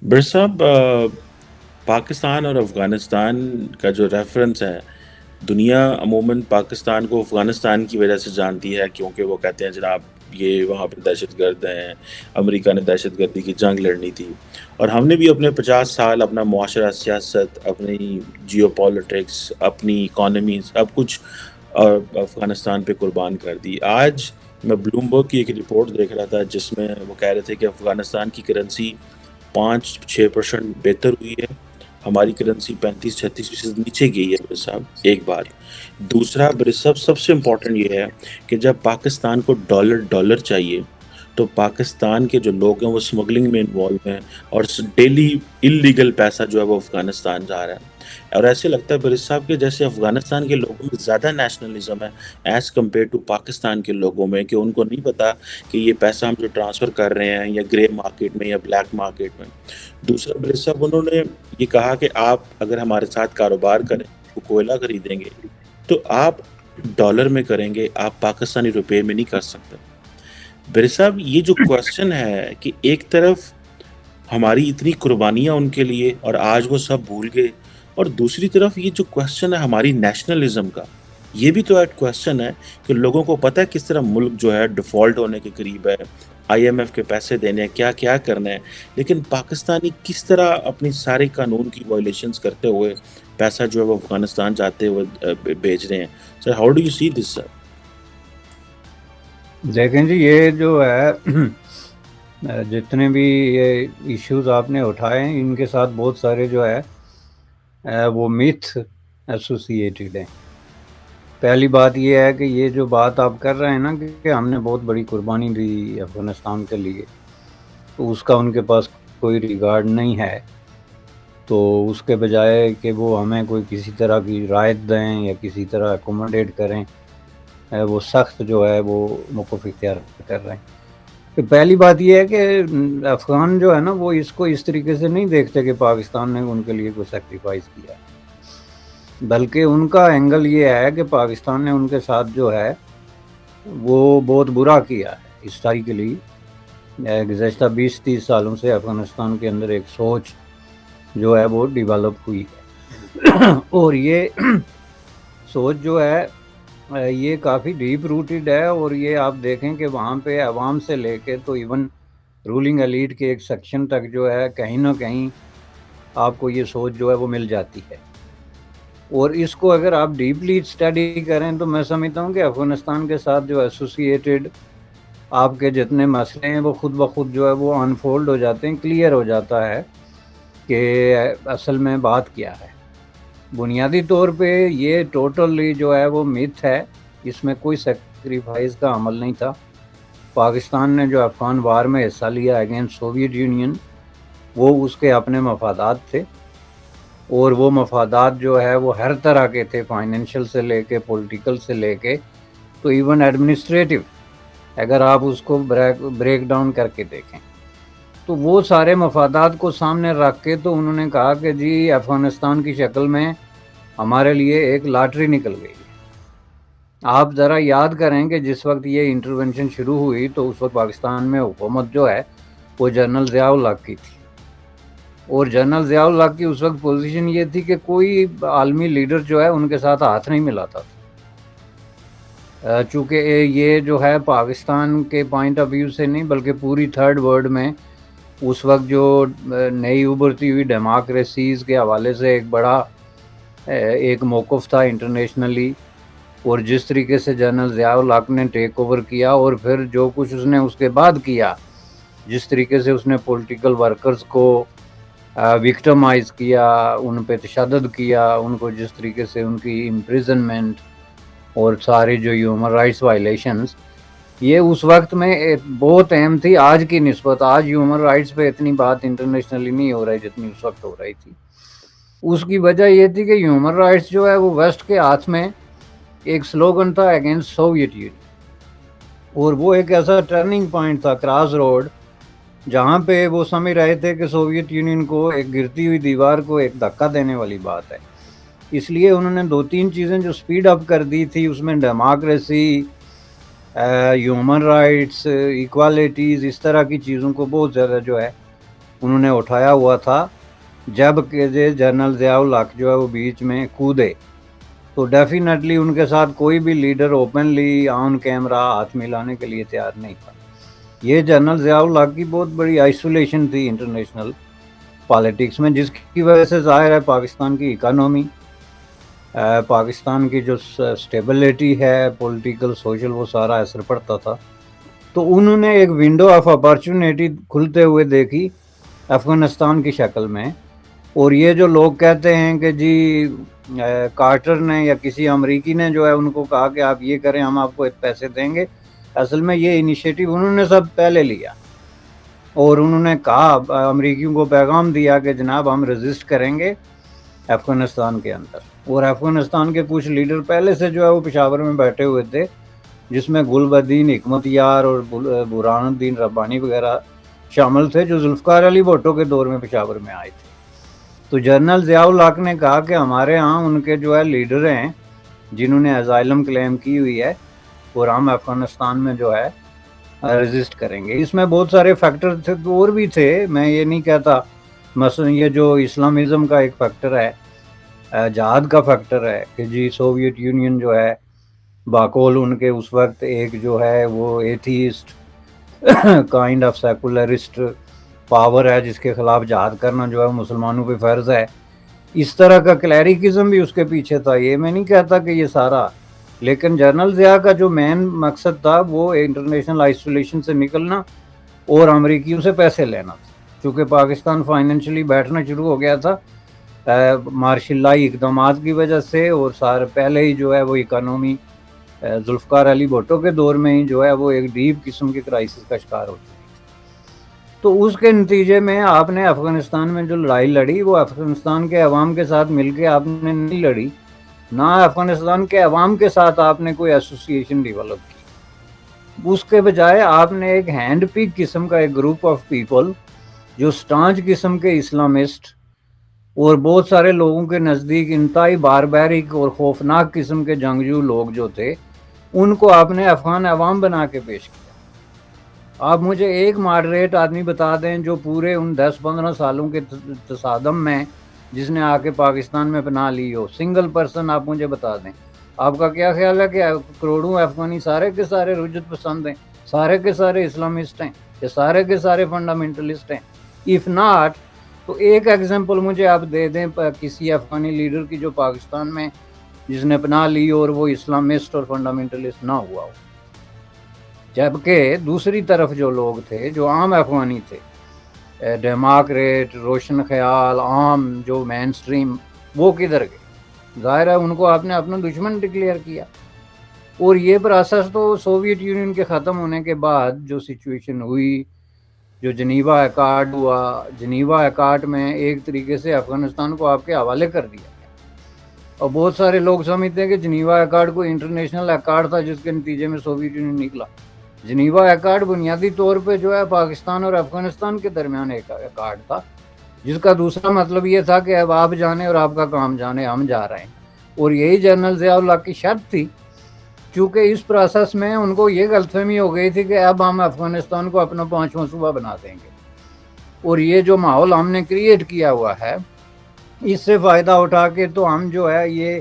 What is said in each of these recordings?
بر صاحب پاکستان اور افغانستان کا جو ریفرنس ہے، دنیا عموماً پاکستان کو افغانستان کی وجہ سے جانتی ہے، کیونکہ وہ کہتے ہیں جناب یہ وہاں پہ دہشت گرد ہیں، امریکہ نے دہشت گردی کی جنگ لڑنی تھی، اور ہم نے بھی اپنے 50 سال اپنا معاشرہ، سیاست، اپنی جیو پالیٹکس، اپنی اکانومی، سب کچھ افغانستان پہ قربان کر دی۔ آج میں بلومبرگ کی ایک رپورٹ دیکھ رہا تھا جس میں وہ کہہ رہے تھے کہ افغانستان کی کرنسی 5-6% بہتر ہوئی ہے، ہماری کرنسی 35-36% نیچے گئی ہے۔ بر صاحب ایک بات، دوسرا بر صاحب سب سے امپورٹنٹ یہ ہے کہ جب پاکستان کو ڈالر چاہیے تو پاکستان کے جو لوگ ہیں وہ اسمگلنگ میں انوالو ہیں، اور ڈیلی انلیگل پیسہ جو ہے وہ افغانستان جا رہا ہے۔ اور ایسے لگتا ہے بر صاحب کہ جیسے افغانستان کے لوگوں میں زیادہ نیشنلزم ہے ایز کمپیئر ٹو پاکستان کے لوگوں میں، کہ ان کو نہیں پتا کہ یہ پیسہ ہم جو ٹرانسفر کر رہے ہیں یا گرے مارکیٹ میں یا بلیک مارکیٹ میں۔ دوسرا بر صاحب انہوں نے یہ کہا کہ آپ اگر ہمارے ساتھ کاروبار کریں، کوئلہ خریدیں گے تو آپ ڈالر میں کریں گے، آپ پاکستانی روپے میں نہیں کر سکتے۔ بر صاحب یہ جو کوشچن ہے کہ ایک طرف ہماری اتنی قربانیاں ان کے لیے اور آج وہ سب بھول گئے، اور دوسری طرف یہ جو کوشچن ہے ہماری نیشنلزم کا، یہ بھی تو ایٹ کوشچن ہے کہ لوگوں کو پتہ ہے کس طرح ملک جو ہے ڈیفالٹ ہونے کے قریب ہے، آئی ایم ایف کے پیسے دینے ہیں، کیا کیا کرنا ہے، لیکن پاکستانی کس طرح اپنی سارے قانون کی وائلیشنز کرتے ہوئے پیسہ جو ہے وہ افغانستان جاتے ہوئے بھیج رہے ہیں۔ سر ہاؤ ڈو یو سی دس سر؟ دیکھیں جی، یہ جو ہے جتنے بھی یہ ایشوز آپ نے اٹھائے ہیں ان کے ساتھ بہت سارے جو ہے وہ میتھ ایسوسیٹیڈ ہیں۔ پہلی بات یہ ہے کہ یہ جو بات آپ کر رہے ہیں نا کہ ہم نے بہت بڑی قربانی دی افغانستان کے لیے، تو اس کا ان کے پاس کوئی ریگارڈ نہیں ہے، تو اس کے بجائے کہ وہ ہمیں کوئی کسی طرح کی رعایت دیں یا کسی طرح اکوموڈیٹ کریں، وہ سخت جو ہے وہ موقف اختیار کر رہے ہیں۔ کہ پہلی بات یہ ہے کہ افغان جو ہے نا وہ اس کو اس طریقے سے نہیں دیکھتے کہ پاکستان نے ان کے لیے کوئی سیکریفائس کیا، بلکہ ان کا اینگل یہ ہے کہ پاکستان نے ان کے ساتھ جو ہے وہ بہت برا کیا ہے ہسٹوریکلی۔ گزشتہ 20-30 سالوں سے افغانستان کے اندر ایک سوچ جو ہے وہ ڈیولپ ہوئی ہے، اور یہ سوچ جو ہے یہ کافی ڈیپ روٹیڈ ہے، اور یہ آپ دیکھیں کہ وہاں پہ عوام سے لے کے تو ایون رولنگ ایلیٹ کے ایک سیکشن تک جو ہے کہیں نہ کہیں آپ کو یہ سوچ جو ہے وہ مل جاتی ہے۔ اور اس کو اگر آپ ڈیپلی اسٹڈی کریں تو میں سمجھتا ہوں کہ افغانستان کے ساتھ جو ایسوسیٹیڈ آپ کے جتنے مسئلے ہیں وہ خود بخود جو ہے وہ انفولڈ ہو جاتے ہیں، کلیئر ہو جاتا ہے کہ اصل میں بات کیا ہے۔ بنیادی طور پہ یہ ٹوٹلی جو ہے وہ میتھ ہے، اس میں کوئی سیکریفائز کا عمل نہیں تھا۔ پاکستان نے جو افغان وار میں حصہ لیا اگینسٹ سوویت یونین، وہ اس کے اپنے مفادات تھے، اور وہ مفادات جو ہے وہ ہر طرح کے تھے، فائنینشیل سے لے کے پولیٹیکل سے لے کے تو ایون ایڈمنسٹریٹو، اگر آپ اس کو بریک ڈاؤن کر کے دیکھیں تو وہ سارے مفادات کو سامنے رکھ کے تو انہوں نے کہا کہ جی افغانستان کی شکل میں ہمارے لیے ایک لاٹری نکل گئی ہے۔ آپ ذرا یاد کریں کہ جس وقت یہ انٹرونشن شروع ہوئی تو اس وقت پاکستان میں حکومت جو ہے وہ جنرل ضیاء الحق کی تھی، اور جنرل ضیاء الحق کی اس وقت پوزیشن یہ تھی کہ کوئی عالمی لیڈر جو ہے ان کے ساتھ ہاتھ نہیں ملاتا تھا، چونکہ یہ جو ہے پاکستان کے پوائنٹ آف ویو سے نہیں بلکہ پوری تھرڈ ورلڈ میں اس وقت جو نئی ابھرتی ہوئی ڈیموکریسیز کے حوالے سے ایک بڑا ایک موقف تھا انٹرنیشنلی، اور جس طریقے سے جنرل ضیاء الحق نے ٹیک اوور کیا اور پھر جو کچھ اس نے اس کے بعد کیا، جس طریقے سے اس نے پولیٹیکل ورکرز کو وکٹمائز کیا، ان پہ تشدد کیا، ان کو جس طریقے سے ان کی امپریزنمنٹ اور ساری جو ہیومن رائٹس وائلیشنز، یہ اس وقت میں بہت اہم تھی آج کی نسبت۔ آج ہیومن رائٹس پہ اتنی بات انٹرنیشنلی نہیں ہو رہی جتنی اس وقت ہو رہی تھی۔ اس کی وجہ یہ تھی کہ ہیومن رائٹس جو ہے وہ ویسٹ کے ہاتھ میں ایک سلوگن تھا اگینسٹ سوویت یونین، اور وہ ایک ایسا ٹرننگ پوائنٹ تھا، کراس روڈ، جہاں پہ وہ سمجھ رہے تھے کہ سوویت یونین کو ایک گرتی ہوئی دیوار کو ایک دھکا دینے والی بات ہے۔ اس لیے انہوں نے 2-3 چیزیں جو سپیڈ اپ کر دی تھی، اس میں ڈیموکریسی، ہیومن رائٹس، ایکوالٹیز، اس طرح کی چیزوں کو بہت زیادہ جو ہے انہوں نے اٹھایا ہوا تھا جب کہ جنرل ضیاء الحق جو ہے وہ بیچ میں کودے تو ڈیفینیٹلی ان کے ساتھ کوئی بھی لیڈر اوپنلی آن کیمرہ ہاتھ ملانے کے لیے تیار نہیں تھا. یہ جنرل ضیاء الحق کی بہت بڑی آئسولیشن تھی انٹرنیشنل پالیٹکس میں، جس کی وجہ سے ظاہر ہے پاکستان کی اکانومی، پاکستان کی جو سٹیبلٹی ہے پولیٹیکل سوشل، وہ سارا اثر پڑتا تھا. تو انہوں نے ایک ونڈو آف اپارچونیٹی کھلتے ہوئے دیکھی افغانستان کی شکل میں. اور یہ جو لوگ کہتے ہیں کہ جی کارٹر نے یا کسی امریکی نے جو ہے ان کو کہا کہ آپ یہ کریں ہم آپ کو پیسے دیں گے، اصل میں یہ انیشیٹو انہوں نے سب پہلے لیا. اور انہوں نے کہا امریکیوں کو پیغام دیا کہ جناب ہم ریزسٹ کریں گے افغانستان کے اندر. اور افغانستان کے کچھ لیڈر پہلے سے جو ہے وہ پشاور میں بیٹھے ہوئے تھے، جس میں گلبدین حکمت یار اور برہان الدین ربانی وغیرہ شامل تھے، جو ذوالفقار علی بھٹو کے دور میں پشاور میں آئے تھے. تو جنرل ضیاء الحق نے کہا کہ ہمارے ہاں ان کے جو ہے لیڈر ہیں جنہوں نے اسائلم کلیم کی ہوئی ہے، اور ہم افغانستان میں جو ہے ریزسٹ کریں گے. اس میں بہت سارے فیکٹر تھے، اور بھی تھے، میں یہ نہیں کہتا. مثلا یہ جو اسلامزم کا ایک فیکٹر ہے، جہاد کا فیکٹر ہے کہ جی سوویت یونین جو ہے باقول ان کے اس وقت ایک جو ہے وہ atheist kind of secularist power ہے جس کے خلاف جہاد کرنا جو ہے مسلمانوں پہ فرض ہے. اس طرح کا کلیریکزم بھی اس کے پیچھے تھا. یہ میں نہیں کہتا کہ یہ سارا، لیکن جنرل ضیاء کا جو مین مقصد تھا وہ انٹرنیشنل آئسولیشن سے نکلنا اور امریکیوں سے پیسے لینا تھا. چونکہ پاکستان فائنینشلی بیٹھنا شروع ہو گیا تھا مارشل لائی اقدامات کی وجہ سے، اور سارے پہلے ہی جو ہے وہ اکانومی ذوالفقار علی بھٹو کے دور میں ہی جو ہے وہ ایک ڈیپ قسم کے کرائسس کا شکار ہو چکی. تو اس کے نتیجے میں آپ نے افغانستان میں جو لڑائی لڑی وہ افغانستان کے عوام کے ساتھ مل کے آپ نے نہیں لڑی، نہ افغانستان کے عوام کے ساتھ آپ نے کوئی ایسوسیشن ڈیولپ کی. اس کے بجائے آپ نے ایک ہینڈ پک قسم کا ایک گروپ آف پیپل جو سٹانچ قسم کے اسلامسٹ اور بہت سارے لوگوں کے نزدیک انتہائی باربیرک اور خوفناک قسم کے جنگجو لوگ جو تھے، ان کو آپ نے افغان عوام بنا کے پیش کیا. آپ مجھے ایک ماڈریٹ آدمی بتا دیں جو پورے ان 10-15 سالوں کے تصادم میں جس نے آ کے پاکستان میں پناہ لی ہو، سنگل پرسن آپ مجھے بتا دیں. آپ کا کیا خیال ہے کہ کروڑوں افغانی سارے کے سارے رجت پسند ہیں، سارے کے سارے اسلامسٹ ہیں، یا سارے کے سارے فنڈامنٹلسٹ ہیں؟ اف ناٹ تو ایک ایگزامپل مجھے آپ دے دیں کسی افغانی لیڈر کی جو پاکستان میں جس نے پناہ لی اور وہ اسلامسٹ اور فنڈامنٹلسٹ نہ ہوا ہو. جبکہ دوسری طرف جو لوگ تھے جو عام افغانی تھے، ڈیموکریٹ، روشن خیال، عام جو مین سٹریم، وہ کدھر گئے؟ ظاہر ہے ان کو آپ نے اپنا دشمن ڈکلیئر کیا. اور یہ پروسیس تو سوویت یونین کے ختم ہونے کے بعد جو سچویشن ہوئی، جو جنیوا ایکارڈ ہوا، جنیوا ایکارڈ میں ایک طریقے سے افغانستان کو آپ کے حوالے کر دیا گیا. اور بہت سارے لوگ سمجھتے ہیں کہ جنیوا ایکارڈ کو انٹرنیشنل ایکارڈ تھا جس کے نتیجے میں سوویت یونین نکلا. جنیوا ایکارڈ بنیادی طور پہ جو ہے پاکستان اور افغانستان کے درمیان ایک ایکارڈ تھا، جس کا دوسرا مطلب یہ تھا کہ اب آپ جانے اور آپ کا کام جانے، ہم جا رہے ہیں. اور یہی جنرل ضیاء الحق کی شرط تھی، چونکہ اس پروسیس میں ان کو یہ غلط فہمی ہو گئی تھی کہ اب ہم افغانستان کو اپنا 5واں صوبہ بنا دیں گے. اور یہ جو ماحول ہم نے کریٹ کیا ہوا ہے، اس سے فائدہ اٹھا کے تو ہم جو ہے یہ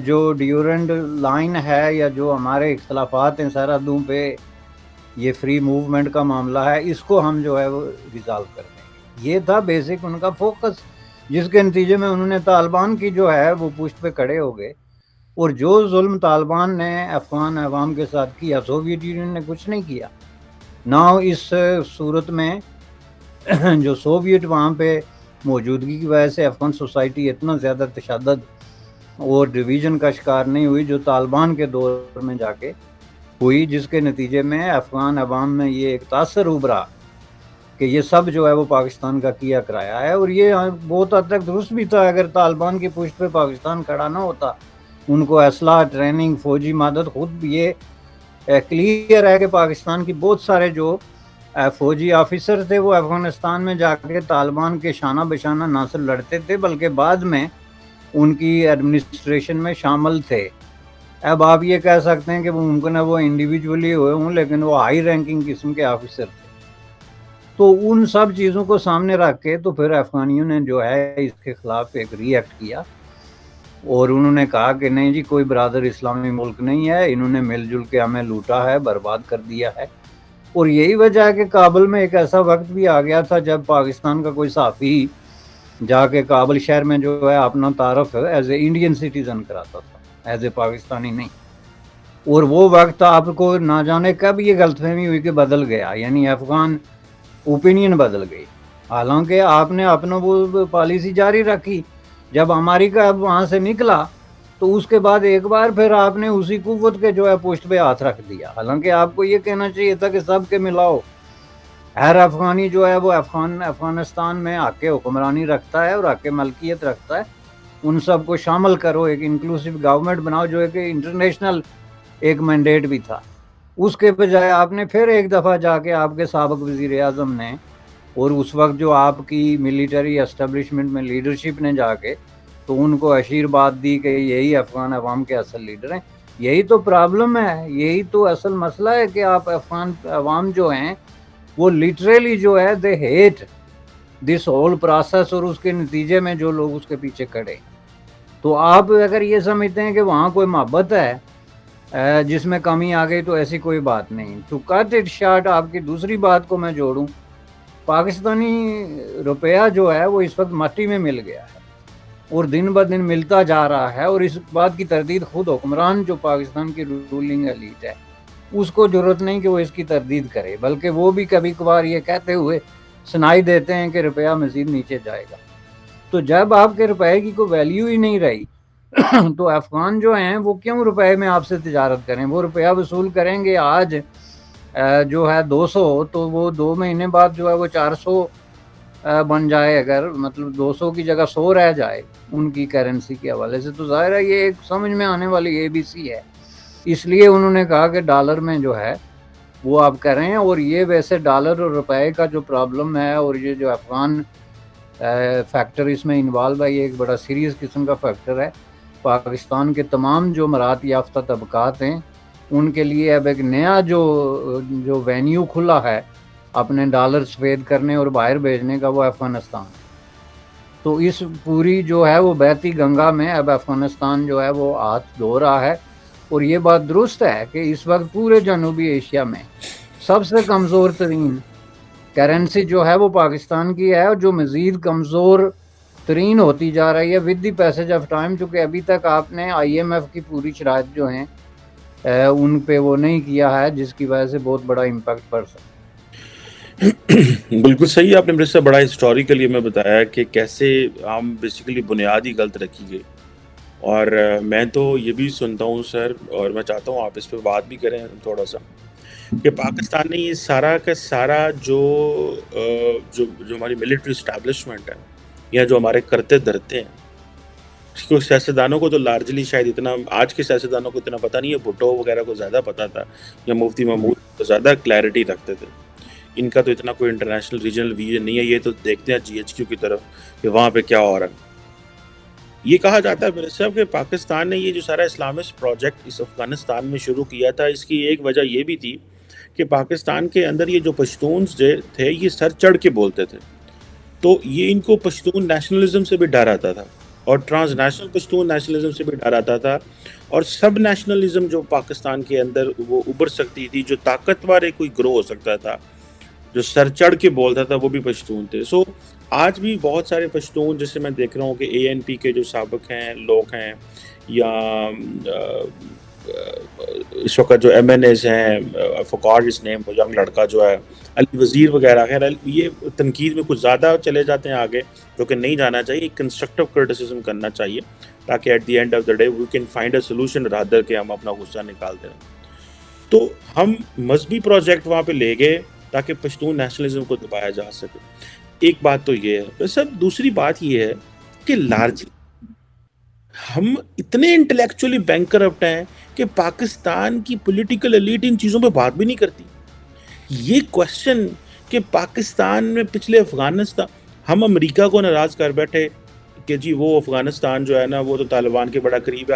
جو ڈیورنڈ لائن ہے یا جو ہمارے اختلافات ہیں سرحدوں پہ، یہ فری موومنٹ کا معاملہ ہے، اس کو ہم جو ہے وہ ریزالو کر دیں گے. یہ تھا بیسک ان کا فوکس، جس کے نتیجے میں انہوں نے طالبان کی جو ہے وہ پشت پہ کھڑے ہو گئے. اور جو ظلم طالبان نے افغان عوام کے ساتھ کیا، سوویت یونین نے کچھ نہیں کیا. نہ اس صورت میں جو سوویت وہاں پہ موجودگی کی وجہ سے افغان سوسائٹی اتنا زیادہ تشدد اور ڈویژن کا شکار نہیں ہوئی جو طالبان کے دور میں جا کے ہوئی، جس کے نتیجے میں افغان عوام میں یہ ایک تاثر ابھرا کہ یہ سب جو ہے وہ پاکستان کا کیا کرایا ہے. اور یہ بہت حد تک درست بھی تھا. اگر طالبان کی پشت پہ پاکستان کھڑا نہ ہوتا، ان کو اسلحہ، ٹریننگ، فوجی مدد، خود بھی یہ کلیئر ہے کہ پاکستان کی بہت سارے جو فوجی آفیسر تھے وہ افغانستان میں جا کے طالبان کے شانہ بشانہ نہ صرف لڑتے تھے بلکہ بعد میں ان کی ایڈمنسٹریشن میں شامل تھے. اب آپ یہ کہہ سکتے ہیں کہ وہ ممکن ہے وہ انڈیویجولی ہوئے ہوں، لیکن وہ ہائی رینکنگ قسم کے آفیسر تھے. تو ان سب چیزوں کو سامنے رکھ کے تو پھر افغانیوں نے جو ہے اس کے خلاف ایک ری ایکٹ کیا اور انہوں نے کہا کہ نہیں جی کوئی برادر اسلامی ملک نہیں ہے، انہوں نے مل جل کے ہمیں لوٹا ہے، برباد کر دیا ہے۔ اور یہی وجہ ہے کہ کابل میں ایک ایسا وقت بھی آ گیا تھا جب پاکستان کا کوئی صحافی جا کے کابل شہر میں جو ہے اپنا تعارف ایز اے انڈین سٹیزن کراتا تھا، ایز اے پاکستانی نہیں۔ اور وہ وقت آپ کو نہ جانے کب یہ غلط فہمی ہوئی کہ بدل گیا، یعنی افغان اوپینین بدل گئی، حالانکہ آپ نے اپنا وہ پالیسی جاری رکھی۔ جب امریکہ وہاں سے نکلا تو اس کے بعد ایک بار پھر آپ نے اسی قوت کے جو ہے پشت پہ ہاتھ رکھ دیا، حالانکہ آپ کو یہ کہنا چاہیے تھا کہ سب کے ملاؤ، ہر افغانی جو ہے وہ افغانستان میں حق حکمرانی رکھتا ہے اور حق ملکیت رکھتا ہے، ان سب کو شامل کرو، ایک انکلوسیو گورنمنٹ بناؤ، جو ایک انٹرنیشنل ایک مینڈیٹ بھی تھا۔ اس کے بجائے آپ نے پھر ایک دفعہ جا کے آپ کے سابق وزیر اعظم نے اور اس وقت جو آپ کی ملیٹری اسٹیبلشمنٹ میں لیڈرشپ نے جا کے تو ان کو آشیرواد دی کہ یہی افغان عوام کے اصل لیڈر ہیں۔ یہی تو پرابلم ہے، یہی تو اصل مسئلہ ہے کہ آپ افغان عوام جو ہیں وہ لٹریلی جو ہے دے ہیٹ دس ہول پروسیس، اور اس کے نتیجے میں جو لوگ اس کے پیچھے کھڑے۔ تو آپ اگر یہ سمجھتے ہیں کہ وہاں کوئی محبت ہے جس میں کمی آ گئی، تو ایسی کوئی بات نہیں۔ ٹو کٹ اٹ شارٹ، آپ کی دوسری بات کو میں جوڑوں، پاکستانی روپیہ جو ہے وہ اس وقت مٹی میں مل گیا ہے اور دن بدن ملتا جا رہا ہے، اور اس بات کی تردید خود حکمران جو پاکستان کی رولنگ ایلیٹ ہے اس کو ضرورت نہیں کہ وہ اس کی تردید کرے، بلکہ وہ بھی کبھی کبھار یہ کہتے ہوئے سنائی دیتے ہیں کہ روپیہ مزید نیچے جائے گا۔ تو جب آپ کے روپے کی کوئی ویلیو ہی نہیں رہی تو افغان جو ہیں وہ کیوں روپے میں آپ سے تجارت کریں؟ وہ روپیہ وصول کریں گے آج جو ہے 200، تو وہ 2 مہینے بعد جو ہے وہ 400 بن جائے، اگر مطلب 200 کی جگہ 100 رہ جائے ان کی کرنسی کے حوالے سے، تو ظاہر ہے یہ ایک سمجھ میں آنے والی ABC ہے۔ اس لیے انہوں نے کہا کہ ڈالر میں جو ہے وہ آپ کریں، اور یہ ویسے ڈالر اور روپے کا جو پرابلم ہے اور یہ جو افغان فیکٹر اس میں انوالو ہے، یہ ایک بڑا سیریس قسم کا فیکٹر ہے۔ پاکستان کے تمام جو مراعات یافتہ طبقات ہیں ان کے لیے اب ایک نیا جو وینیو کھلا ہے اپنے ڈالر سفید کرنے اور باہر بھیجنے کا، وہ افغانستان۔ تو اس پوری جو ہے وہ بہتی گنگا میں اب افغانستان جو ہے وہ ہاتھ دھو رہا ہے، اور یہ بات درست ہے کہ اس وقت پورے جنوبی ایشیا میں سب سے کمزور ترین کرنسی جو ہے وہ پاکستان کی ہے، اور جو مزید کمزور ترین ہوتی جا رہی ہے with the passage of time, چونکہ ابھی تک آپ نے IMF کی پوری شرائط جو ہیں ان پہ وہ نہیں کیا ہے، جس کی وجہ سے بہت بڑا امپیکٹ پڑ سکتا ہے۔ بالکل صحیح، آپ نے میرے سے بڑا ہسٹوریکلی میں بتایا کہ کیسے ہم بیسیکلی بنیاد ہی غلط رکھی گئی، اور میں تو یہ بھی سنتا ہوں سر، اور میں چاہتا ہوں آپ اس پہ بات بھی کریں تھوڑا سا، کہ پاکستان نے یہ سارا کا سارا جو ہماری ملٹری اسٹیبلشمنٹ ہے یا جو ہمارے کرتے دھرتے ہیں، سیاستدانوں کو تو لارجلی شاید اتنا، آج کے سیاستدانوں کو اتنا پتہ نہیں ہے، بھٹو وغیرہ کو زیادہ پتہ تھا، یا مفتی محمود کو زیادہ کلیئرٹی رکھتے تھے۔ ان کا تو اتنا کوئی انٹرنیشنل ریجنل ویژن نہیں ہے، یہ تو دیکھتے ہیں GHQ کی طرف کہ وہاں پہ کیا ہو رہا ہے۔ یہ کہا جاتا ہے میرے صاحب کہ پاکستان نے یہ جو سارا اسلامسٹ پروجیکٹ اس افغانستان میں شروع کیا تھا، اس کی ایک وجہ یہ بھی تھی کہ پاکستان کے اندر یہ جو پشتونز تھے یہ سر چڑھ کے بولتے تھے، تو یہ ان کو پشتون نیشنلزم سے بھی ڈر آتا تھا، اور ٹرانس نیشنل پشتون نیشنلزم سے بھی ڈر آتا تھا، اور سب نیشنلزم جو پاکستان کے اندر وہ ابھر سکتی تھی، جو طاقتور کوئی گروہ ہو سکتا تھا جو سر چڑھ کے بولتا تھا، وہ بھی پشتون تھے۔ سو آج بھی بہت سارے پشتون، جیسے میں دیکھ رہا ہوں کہ ANP کے جو سابق ہیں لوگ ہیں، یا اس وقت جو MNAs ہیں، فقار اس نیم، وہ ینگ لڑکا جو ہے علی وزیر وغیرہ، خیر یہ تنقید میں کچھ زیادہ چلے جاتے ہیں آگے، جو کہ نہیں جانا چاہیے، کنسٹرکٹیو کرٹیسزم کرنا چاہیے، تاکہ at the end of the day we can find a solution rather کہ ہم اپنا غصہ نکالتے ہیں۔ تو ہم مذہبی پروجیکٹ وہاں پہ لے گئے تاکہ پشتون نیشنلزم کو دبایا جا سکے۔ ایک بات تو یہ ہے سر، دوسری بات یہ ہے کہ لارجلی ہم اتنے انٹلیکچولی بینکرپٹ ہیں کہ پاکستان کی پولیٹیکل ایلیٹ ان چیزوں پہ بات بھی نہیں کرتی۔ یہ کوشچن کہ پاکستان میں پچھلے افغانستان، ہم امریکہ کو ناراض کر بیٹھے کہ جی وہ افغانستان جو ہے نا وہ تو طالبان کے بڑا قریب ہے،